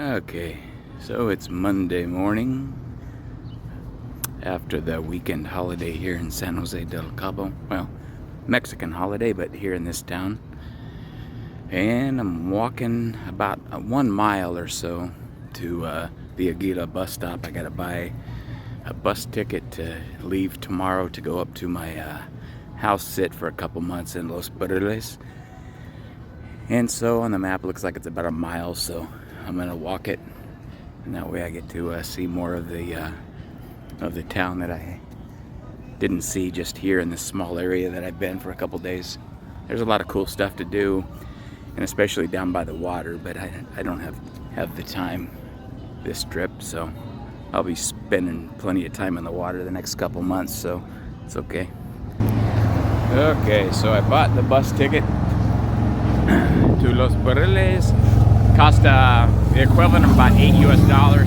Okay, so it's Monday morning after the weekend holiday here in San Jose Del Cabo. Well, Mexican holiday, but here in this town. And I'm walking about 1 mile or so to the Aguila bus stop. I gotta buy a bus ticket to leave tomorrow to go up to my house sit for a couple months in Los Barriles. And so on the map it looks like it's about a mile, so I'm gonna walk it, and that way I get to see more of the town that I didn't see just here in this small area that I've been for a couple days. There's a lot of cool stuff to do, and especially down by the water, but I don't have the time this trip, so I'll be spending plenty of time in the water the next couple months, so it's okay. Okay, so I bought the bus ticket to Los Barriles. Cost the equivalent of about $8 US.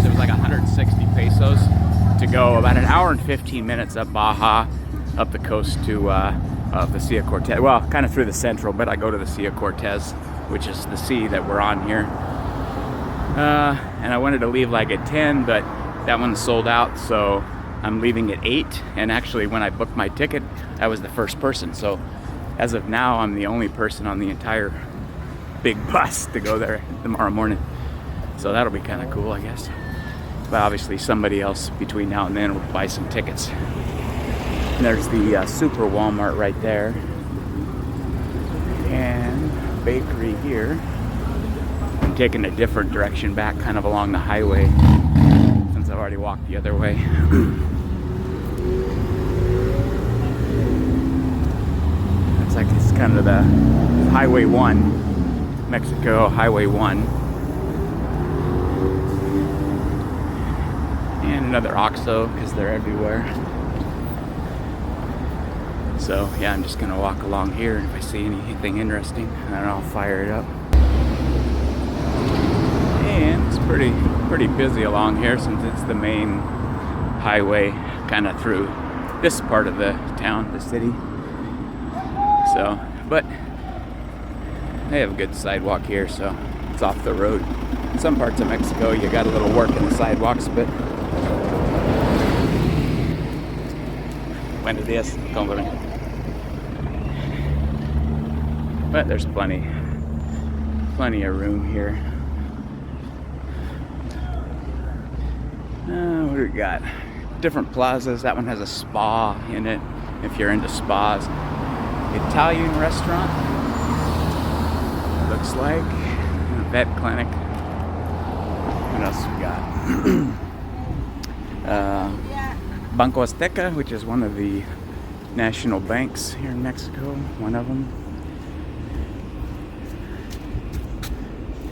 It was like 160 pesos to go about an hour and 15 minutes up Baja, up the coast to the Sea of Cortez. Well, kind of through the Centro, but I go to the Sea of Cortez, which is the sea that we're on here. And I wanted to leave like at 10, but that one sold out, so I'm leaving at 8. And actually, when I booked my ticket, I was the first person. So as of now, I'm the only person on the entire big bus to go there tomorrow morning. So that'll be kind of cool, I guess. But obviously somebody else between now and then will buy some tickets. And there's the Super Walmart right there. And bakery here. I'm taking a different direction back, kind of along the highway, since I've already walked the other way. It's like it's kind of the Highway 1. Mexico Highway 1, and another OXXO because they're everywhere. So yeah, I'm just gonna walk along here, and if I see anything interesting, then I'll fire it up. And it's pretty busy along here since it's the main highway kind of through this part of the town, the city. So, but they have a good sidewalk here, so it's off the road. In some parts of Mexico, you got a little work in the sidewalks, but buenos días, but there's plenty of room here. What do we got? Different plazas. That one has a spa in it, if you're into spas. Italian restaurant. Looks like a vet clinic. What else we got? Banco Azteca, which is one of the national banks here in Mexico, one of them.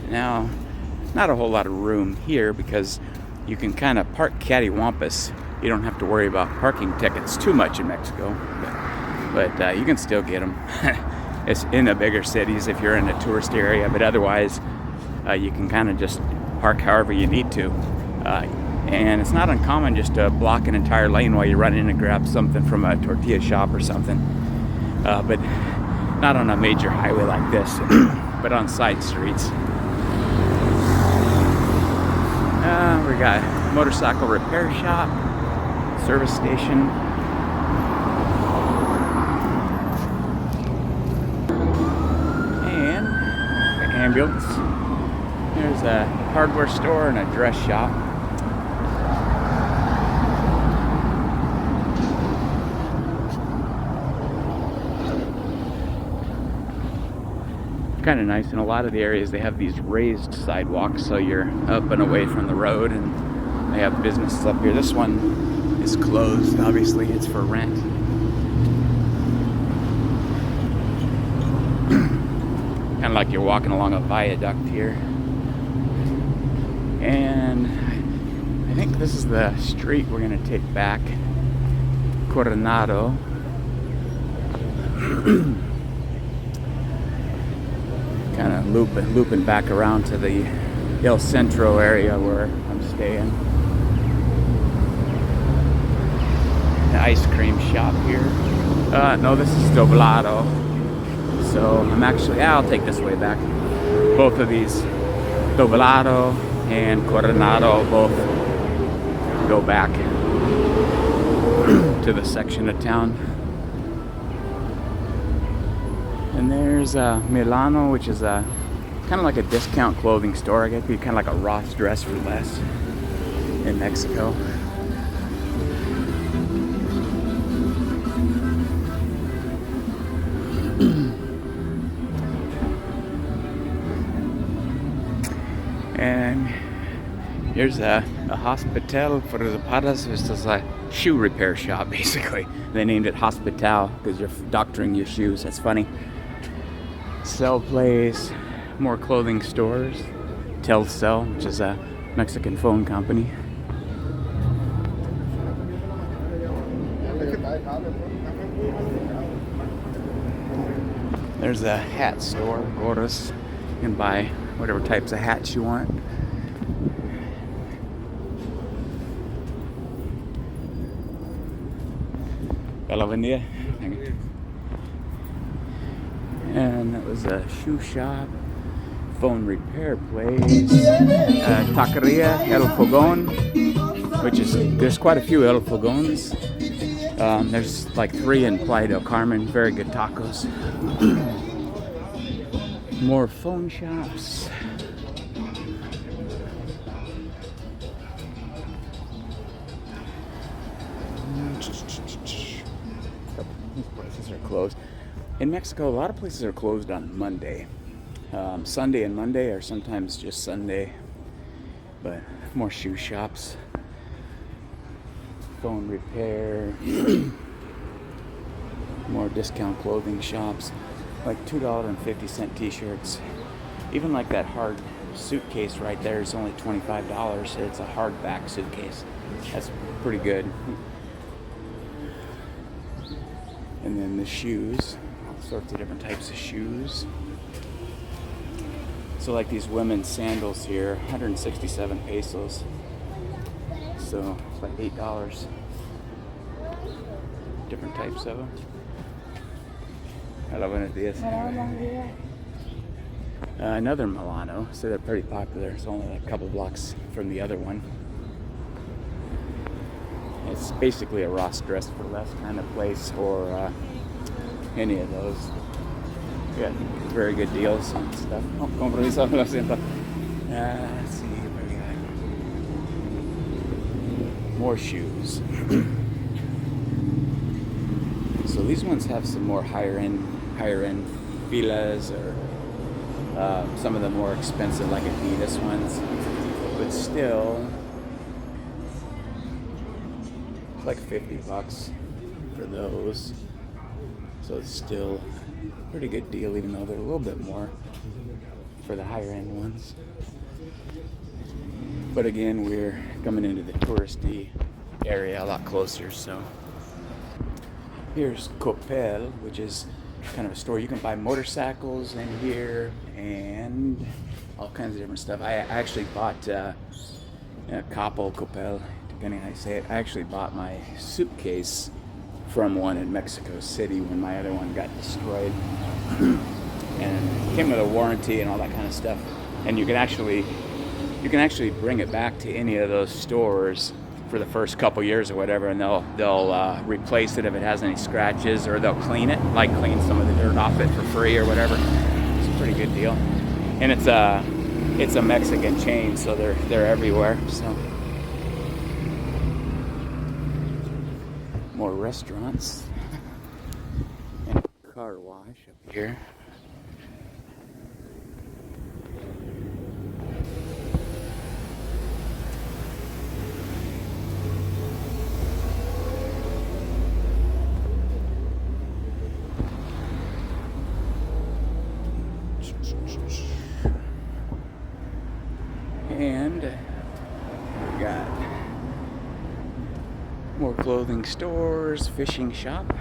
Now, not a whole lot of room here because you can kind of park cattywampus. You don't have to worry about parking tickets too much in Mexico, but you can still get them. It's in the bigger cities if you're in a tourist area, but otherwise you can kind of just park however you need to. And it's not uncommon just to block an entire lane while you run in and grab something from a tortilla shop or something. But not on a major highway like this, but on side streets. We got a motorcycle repair shop, service station. Ambulance. There's a hardware store and a dress shop. Kind of nice. In a lot of the areas they have these raised sidewalks, so you're up and away from the road, and they have businesses up here. This one is closed, obviously. It's for rent. Kind of like you're walking along a viaduct here. And I think this is the street we're going to take back. Coronado. Kind of looping back around to the El Centro area where I'm staying. The ice cream shop here. No, this is Doblado. So I'm actually, I'll take this way back. Both of these, Doblado and Coronado both go back to the section of town. And there's Milano, which is a kind of like a discount clothing store. I guess it'd be kind of like a Ross Dress for Less in Mexico. And here's a hospital for the patas. It's just a shoe repair shop, basically. They named it Hospital because you're doctoring your shoes. That's funny. Cell place, more clothing stores. Telcel, which is a Mexican phone company. There's a hat store, Gorras. You can buy whatever types of hats you want. Hello, India. And that was a shoe shop, phone repair place, Taqueria El Fogón, which is, there's quite a few El Fogons. There's like 3 in Playa del Carmen, very good tacos. More phone shops. These places are closed. In Mexico, a lot of places are closed on Monday. Sunday and Monday, or sometimes just Sunday. But more shoe shops. Phone repair. More discount clothing shops. Like $2.50 t-shirts. Even like that hard suitcase right there is only $25. It's a hardback suitcase. That's pretty good. And then the shoes, all sorts of different types of shoes. So like these women's sandals here, 167 pesos. So it's like $8. Different types of them. Hola, buenos días. Another Milano, so they're pretty popular. It's only a couple blocks from the other one. It's basically a Ross Dress for Less kind of place, or any of those. Yeah, very good deals on stuff. Oh, compromiso, lo siento. Let's see, what we got? More shoes. So these ones have some more higher end filas, or some of the more expensive, like Adidas ones, but still it's like $50 for those. So it's still a pretty good deal, even though they're a little bit more for the higher end ones. But again, we're coming into the touristy area a lot closer, so here's Coppel, which is kind of a store. You can buy motorcycles in here and all kinds of different stuff. I actually bought Capo, Coppel, depending on how you say it. I actually bought my suitcase from one in Mexico City when my other one got destroyed. And it came with a warranty and all that kind of stuff. And you can actually bring it back to any of those stores for the first couple years or whatever, and they'll replace it if it has any scratches, or they'll clean it, like clean some of the dirt off it for free or whatever. It's a pretty good deal. And it's a Mexican chain, so they're everywhere. So more restaurants and a car wash up here. And we got more clothing stores, fishing shop,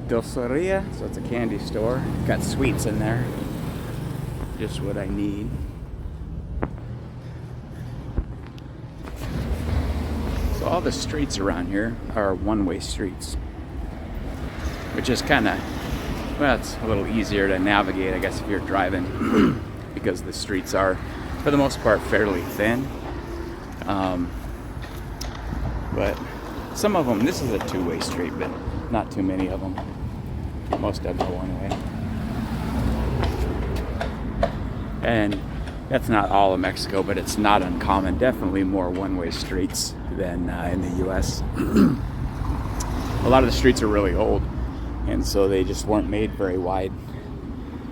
dulceria, so it's a candy store. Got sweets in there, just what I need. So all the streets around here are one-way streets, which is kind of, well, it's a little easier to navigate, I guess, if you're driving, because the streets are for the most part, fairly thin. But some of them, this is a two-way street, but not too many of them. Most of them are one way. And that's not all of Mexico, but it's not uncommon. Definitely more one-way streets than in the U.S. A lot of the streets are really old, and so they just weren't made very wide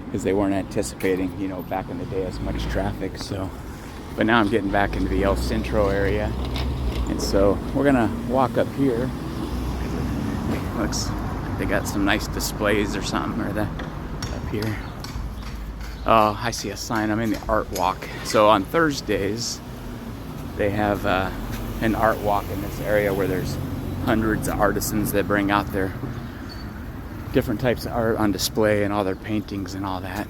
because they weren't anticipating, you know, back in the day as much traffic. So, but now I'm getting back into the El Centro area, and so we're gonna walk up here. Looks like they got some nice displays or something, or that up here. Oh, I see a sign. I'm in the art walk. So on Thursdays, they have an art walk in this area where there's hundreds of artisans that bring out their different types of art on display and all their paintings and all that.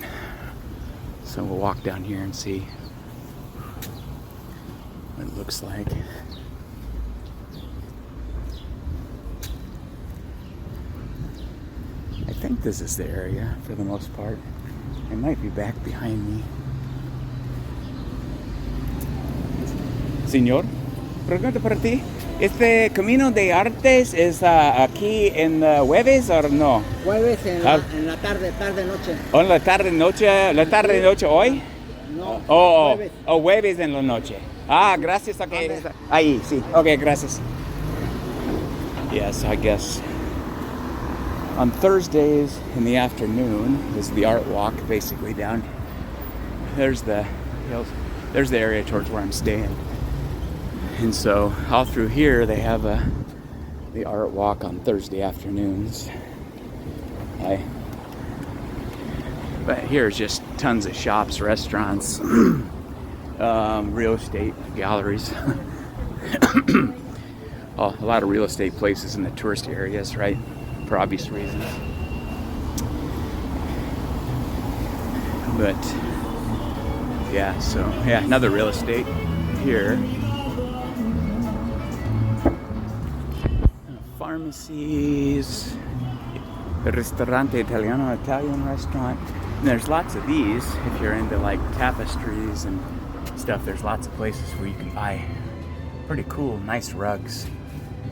So we'll walk down here and see what it looks like. I think this is the area for the most part. It might be back behind me. Señor, pregunta para ti. ¿Este Camino de Artes es aquí en jueves o no? Jueves en la tarde, noche. ¿O en la tarde, noche hoy? No, jueves. O jueves en la noche. Ah, gracias. Okay. Ahí, sí. Okay, gracias. Yes, I guess. On Thursdays in the afternoon is the art walk, basically down. There's the area towards where I'm staying. And so all through here they have the art walk on Thursday afternoons. But here's just tons of shops, restaurants, real estate, galleries. A lot of real estate places in the tourist areas, right? For obvious reasons. But yeah, so yeah, another real estate here. Pharmacies, Ristorante Italiano, Italian restaurant. And there's lots of these if you're into like tapestries and stuff. There's lots of places where you can buy pretty cool, nice rugs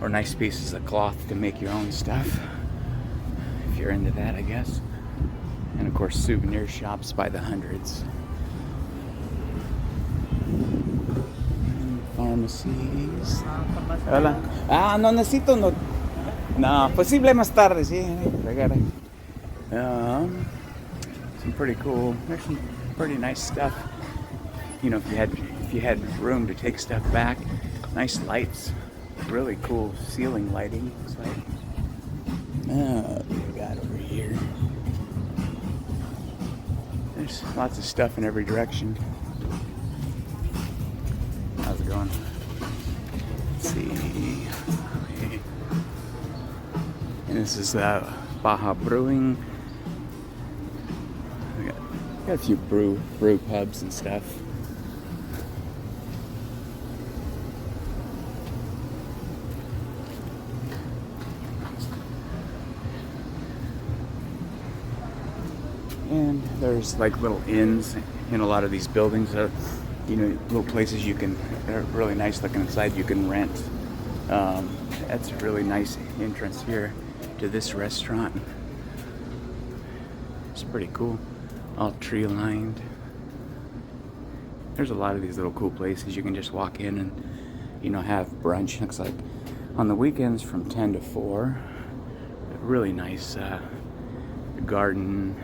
or nice pieces of cloth to make your own stuff. If you're into that, I guess. And of course, souvenir shops by the hundreds. Pharmacies. Hola. Ah, no necesito, no. No, posible más tarde, sí. Some pretty cool. There's some pretty nice stuff. You know, if you had room to take stuff back, nice lights, really cool ceiling lighting. Looks like. What do we got over here? There's lots of stuff in every direction. How's it going? Let's see. And this is Baja Brewing. We got a few brew pubs and stuff. And there's like little inns in a lot of these buildings. You know, little places they're really nice looking inside. You can rent. That's a really nice entrance here to this restaurant. It's pretty cool. All tree lined. There's a lot of these little cool places you can just walk in and, you know, have brunch. Looks like on the weekends from 10 to 4. A really nice garden.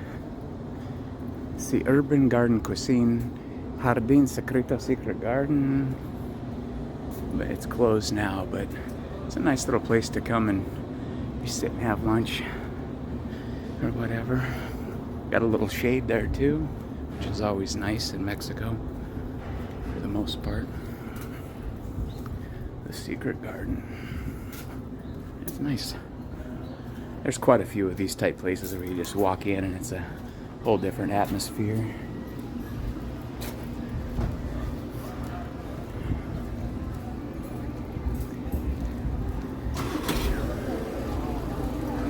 See, Urban Garden Cuisine, Jardín Secreto, Secret Garden. But it's closed now, but it's a nice little place to come and sit and have lunch or whatever. Got a little shade there too, which is always nice in Mexico for the most part. The Secret Garden. It's nice. There's quite a few of these type places where you just walk in and it's a whole different atmosphere.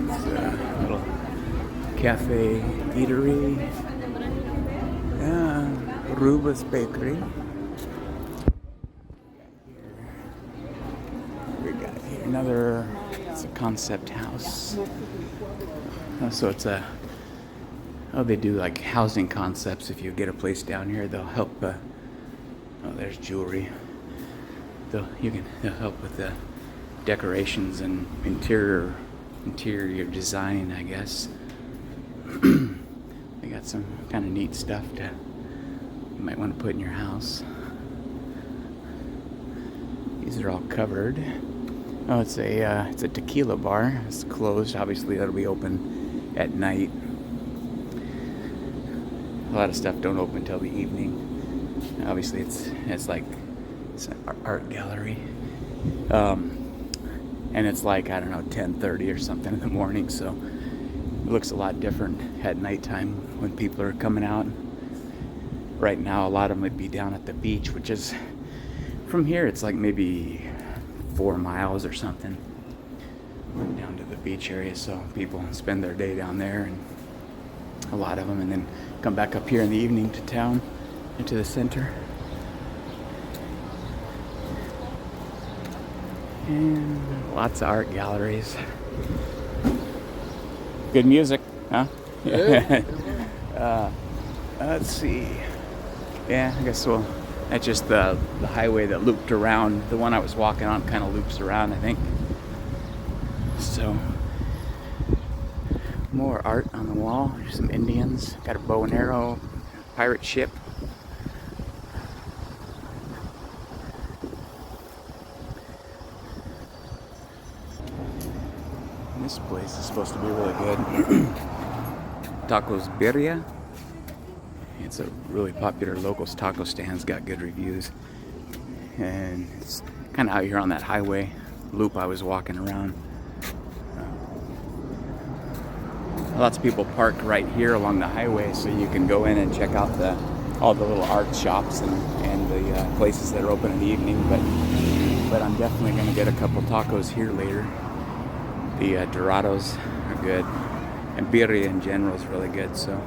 It's a little cafe eatery. Ruba's Bakery. We got here another, it's a concept house. So it's a, oh, they do like housing concepts. If you get a place down here, they'll help, oh, there's jewelry. They'll help with the decorations and interior design, I guess. They got some kind of neat stuff you might want to put in your house. These are all covered. Oh, it's a tequila bar. It's closed. Obviously, that'll be open at night. A lot of stuff don't open till the evening. Obviously, it's like it's an art gallery, and it's like, I don't know, 10:30 or something in the morning. So it looks a lot different at nighttime when people are coming out. Right now, a lot of them would be down at the beach, which is, from here, it's like maybe 4 miles or something down to the beach area. So people spend their day down there, and a lot of them, and then come back up here in the evening to town, into the center. And lots of art galleries. Good music, huh? Yeah. Let's see. Yeah, I guess that's just the highway that looped around. The one I was walking on kind of loops around, I think. So, more art on the wall. There's some Indians. Got a bow and arrow, pirate ship. This place is supposed to be really good. Tacos Birria. It's a really popular local taco stand. Got good reviews. And it's kind of out here on that highway loop I was walking around. Lots of people park right here along the highway, so you can go in and check out all the little art shops and the places that are open in the evening. But I'm definitely going to get a couple tacos here later. The Dorados are good, and birria in general is really good. So,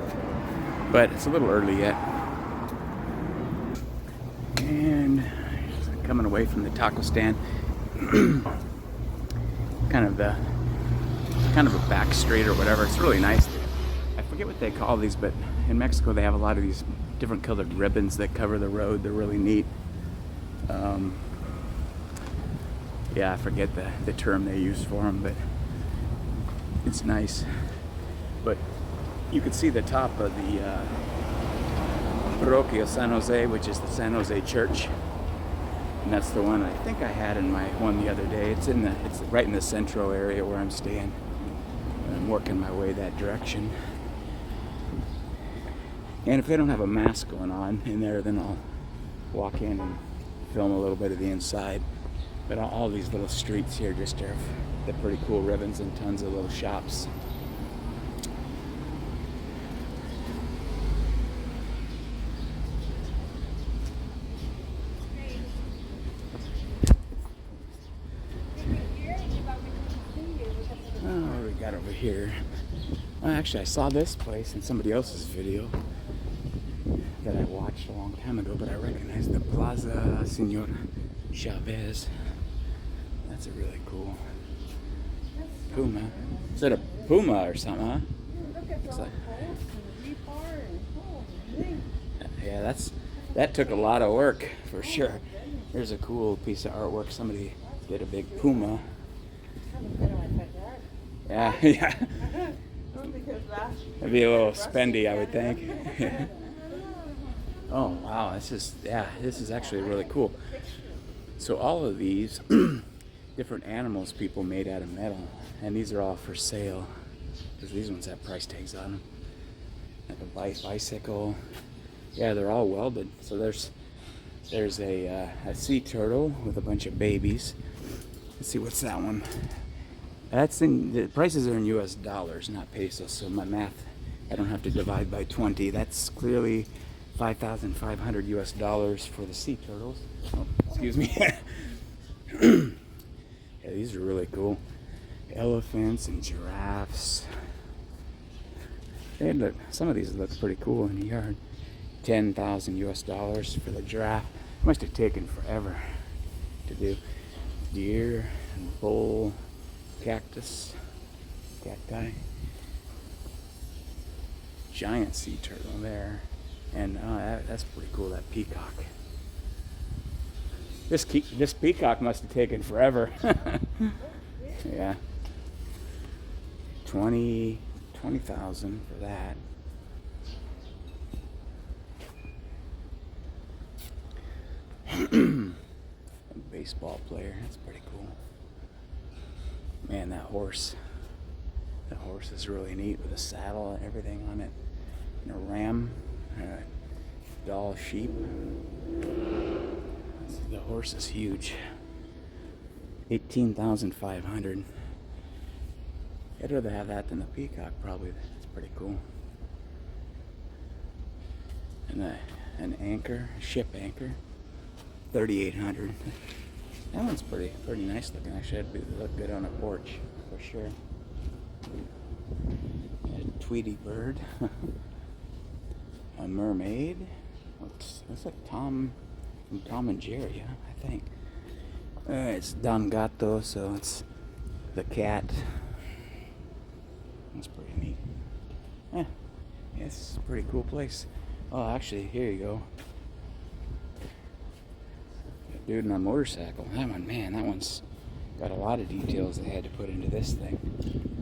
but it's a little early yet. And coming away from the taco stand, kind of a back street or whatever. It's really nice. I forget what they call these, but in Mexico they have a lot of these different colored ribbons that cover the road. They're really neat. Yeah, I forget the term they use for them, but it's nice. But you can see the top of the Parroquia San Jose, which is the San Jose Church, and that's the one I think I had in my one the other day. It's right in the Centro area where I'm staying. I'm working my way that direction. And if they don't have a mask going on in there, then I'll walk in and film a little bit of the inside. But all these little streets here just have the pretty cool ribbons and tons of little shops. Oh, what do we got over here? Well, actually, I saw this place in somebody else's video that I watched a long time ago, but I recognize the Plaza Senor Chavez. That's a really cool puma. Is that a puma or something, huh? Looks like, yeah, that took a lot of work for sure. There's a cool piece of artwork. Somebody did a big puma. Yeah, yeah. It'd be a little spendy, I would think. Oh wow, this is actually really cool. So all of these different animals people made out of metal, and these are all for sale because these ones have price tags on them. Like a bicycle. Yeah, they're all welded. So there's a sea turtle with a bunch of babies. Let's see, what's that one? The prices are in US dollars, not pesos, so my math, I don't have to divide by 20. That's clearly 5,500 US dollars for the sea turtles. Oh, excuse me. Yeah, these are really cool. Elephants and giraffes. Some of these look pretty cool in the yard. 10,000 US dollars for the giraffe. Must have taken forever to do. Deer and bull, cactus, cacti, giant sea turtle there, and that's pretty cool. That peacock. This peacock must have taken forever. Yeah. 20,000 for that. A baseball player. That's pretty cool. Man, that horse. That horse is really neat with a saddle and everything on it. And a ram. And a doll sheep. The horse is huge. 18,500. I'd rather have that than the peacock, probably. That's pretty cool. And an anchor, a ship anchor, 3,800. That one's pretty nice looking. Actually, it'd look good on a porch for sure. A Tweety bird, a mermaid. Looks like Tom from Tom and Jerry, huh? I think. It's Don Gato, so it's the cat. That's pretty neat. Yeah, it's a pretty cool place. Oh, actually, here you go. That dude on a motorcycle. That one, man, that one's got a lot of details they had to put into this thing.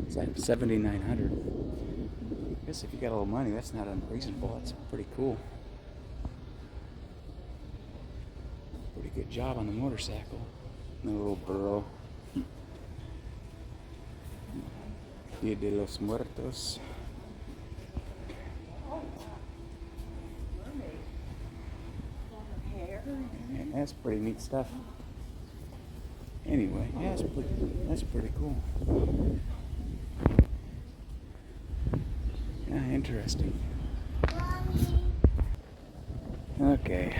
It's like 7,900. I guess if you got a little money, that's not unreasonable. That's pretty cool. Pretty good job on the motorcycle. And a little burro. Dia de los Muertos. Yeah, that's pretty neat stuff. Anyway, yeah, that's pretty cool. Yeah, interesting. Okay.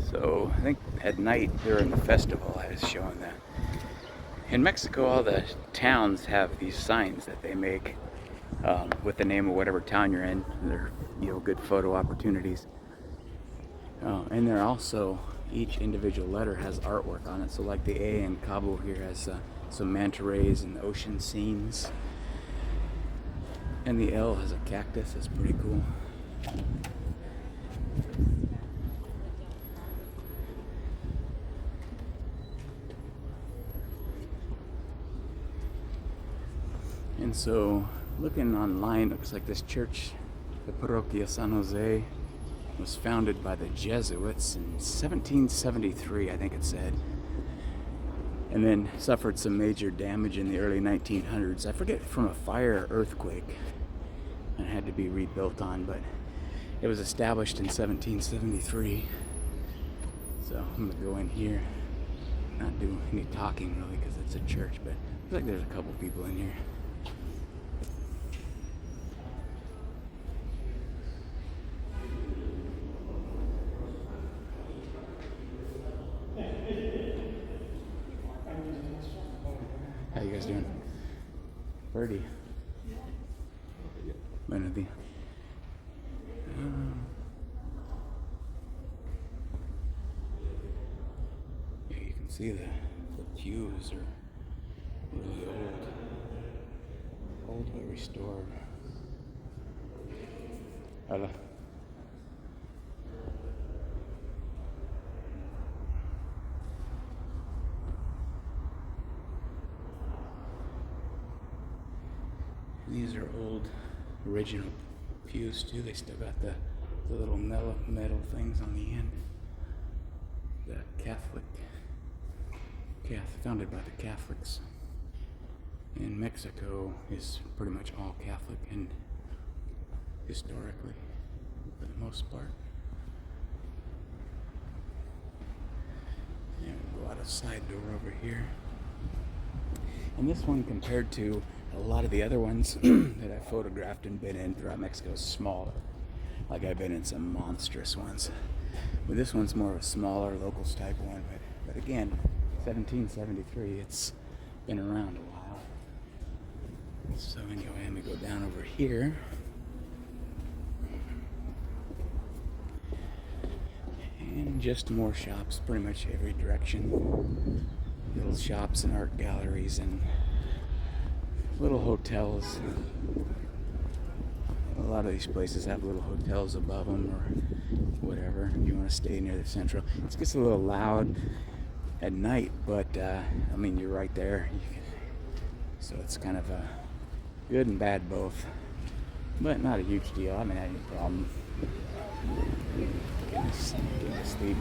So I think at night during the festival I was showing that in Mexico all the towns have these signs that they make with the name of whatever town you're in. They're, you know, good photo opportunities. And they're also, each individual letter has artwork on it. So like the A in Cabo here has some manta rays and ocean scenes. And the L has a cactus. That's pretty cool. And so, looking online, looks like this church, the Parroquia San Jose, was founded by the Jesuits in 1773, I think it said. And then suffered some major damage in the early 1900s. I forget, from a fire or earthquake. And had to be rebuilt on, but it was established in 1773. So I'm gonna go in here, not do any talking really because it's a church, but looks like there's a couple people in here. How you guys doing? Birdie. Buenos días. Yeah, you can see the pews are really old but restored. Hola. These are old, original pews too. They still got the little metal things on the end. The founded by the Catholics. And Mexico is pretty much all Catholic and historically, for the most part. And we'll go out a side door over here. And this one, compared to a lot of the other ones that I photographed and been in throughout Mexico, is smaller. Like I've been in some monstrous ones. But this one's more of a smaller, locals type one. But again, 1773, it's been around a while. So anyway, I'm gonna go down over here. just more shops, pretty much every direction. Little shops and art galleries and little hotels. A lot of these places have little hotels above them or whatever if you want to stay near the Centro. It gets a little loud at night, but I mean, you're right there. So it's kind of a good and bad both, but not a huge deal. I mean, I had no problem getting to sleep.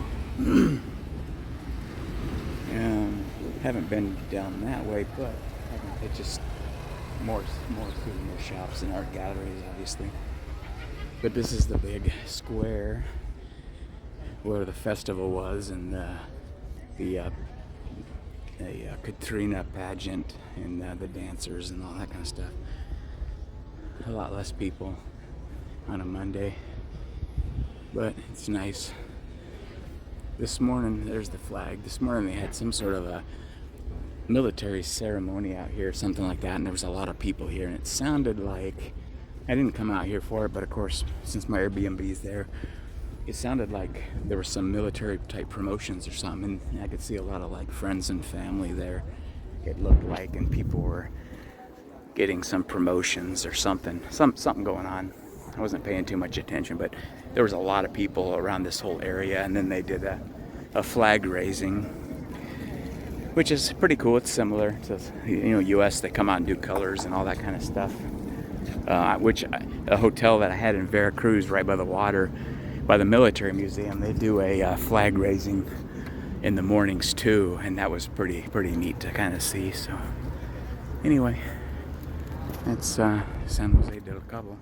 Haven't been down that way, but it's just more souvenir shops and art galleries, obviously. But this is the big square where the festival was, and the Katrina pageant and the dancers and all that kind of stuff. A lot less people on a Monday, but it's nice. This morning, there's the flag. This morning they had some sort of a military ceremony out here, something like that, and there was a lot of people here, and it sounded like, I didn't come out here for it, but of course, since my Airbnb is there, it sounded like there were some military type promotions or something, and I could see a lot of like friends and family there, it looked like, and people were getting some promotions or something going on. I wasn't paying too much attention, but there was a lot of people around this whole area, and then they did a flag raising, which is pretty cool. It's similar to, U.S. They come out and do colors and all that kind of stuff. Which a hotel that I had in Veracruz, right by the water, by the military museum, they do a flag raising in the mornings too, and that was pretty neat to kind of see. So anyway, that's San Jose del Cabo.